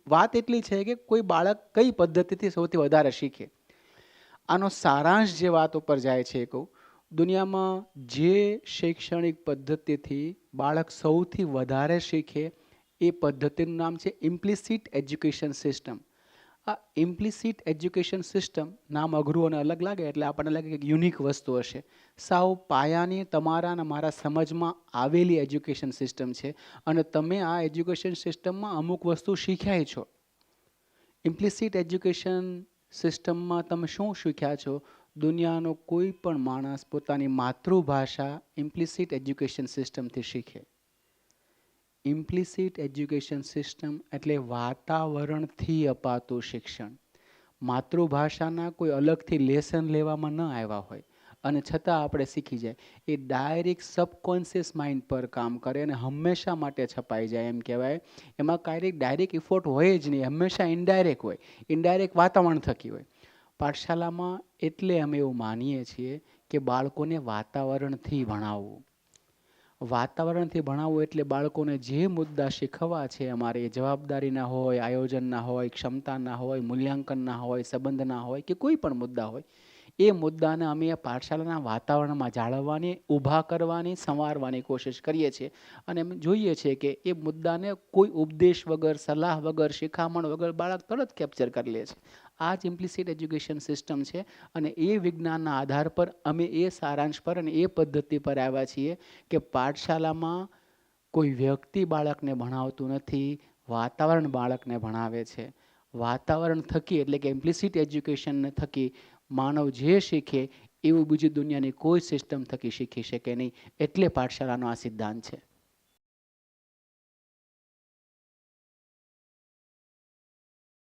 વાત એટલી છે કે કોઈ બાળક કઈ પદ્ધતિથી સૌથી વધારે શીખે. આનો સારાંશ જે વાત ઉપર જાય છે એ કહું, દુનિયામાં જે શૈક્ષણિક પદ્ધતિથી બાળક સૌથી વધારે શીખે એ પદ્ધતિનું નામ છે ઇમ્પ્લિસિટ એજ્યુકેશન સિસ્ટમ. આ ઇમ્પ્લિસિટ એજ્યુકેશન સિસ્ટમ નામ અઘરું અને અલગ લાગે એટલે આપણને લાગે કે યુનિક વસ્તુ હશે. સાવ પાયાની તમારા અને મારા સમજમાં આવેલી એજ્યુકેશન સિસ્ટમ છે અને તમે આ એજ્યુકેશન સિસ્ટમમાં અમુક વસ્તુ શીખ્યા છો. ઇમ્પ્લિસિટ એજ્યુકેશન સિસ્ટમમાં તમે શું શીખ્યા છો? દુનિયાનો કોઈ પણ માણસ પોતાની માતૃભાષા ઇમ્પ્લિસિટ એજ્યુકેશન સિસ્ટમથી શીખે. ઇમ્પ્લિસિટ એજ્યુકેશન સિસ્ટમ એટલે વાતાવરણથી અપાતું શિક્ષણ. માતૃભાષાના કોઈ અલગથી લેસન લેવામાં ન આવ્યા હોય અને છતાં આપણે શીખી જાય. એ ડાયરેક્ટ સબકોન્શિયસ માઇન્ડ પર કામ કરે અને હંમેશા માટે છપાઈ જાય એમ કહેવાય. એમાં ક્યારેક ડાયરેક્ટ ઇફોર્ટ હોય જ નહીં, હંમેશા ઇનડાયરેક્ટ હોય, ઇનડાયરેક્ટ વાતાવરણ થકી હોય. પાઠશાલામાં એટલે અમે એવું માનીએ છીએ કે બાળકોને વાતાવરણથી ભણાવવું. વાતાવરણથી ભણાવવું એટલે બાળકોને જે મુદ્દા શીખવવા છે અમારે, એ જવાબદારીના હોય, આયોજનના હોય, ક્ષમતાના હોય, મૂલ્યાંકનના હોય, સંબંધના હોય કે કોઈ પણ મુદ્દા હોય, એ મુદ્દાને અમે પાઠશાળાના વાતાવરણમાં જાળવવાની, ઊભા કરવાની, સંવારવાની કોશિશ કરીએ છીએ. અને અમે જોઈએ છીએ કે એ મુદ્દાને કોઈ ઉપદેશ વગર, સલાહ વગર, શિખામણ વગર બાળક તરત કેપ્ચર કરી લે છે. આ જ ઇમ્પ્લિસિટ એજ્યુકેશન સિસ્ટમ છે અને એ વિજ્ઞાનના આધાર પર અમે એ સારાંશ પર અને એ પદ્ધતિ પર આવ્યા છીએ કે પાઠશાલામાં કોઈ વ્યક્તિ બાળકને ભણાવતું નથી, વાતાવરણ બાળકને ભણાવે છે. વાતાવરણ થકી એટલે કે ઇમ્પ્લિસિટ એજ્યુકેશન થકી માનવ જે શીખે એવું બીજી દુનિયાની કોઈ સિસ્ટમ થકી શીખી શકે નહીં. એટલે પાઠશાળાનો આ સિદ્ધાંત છે.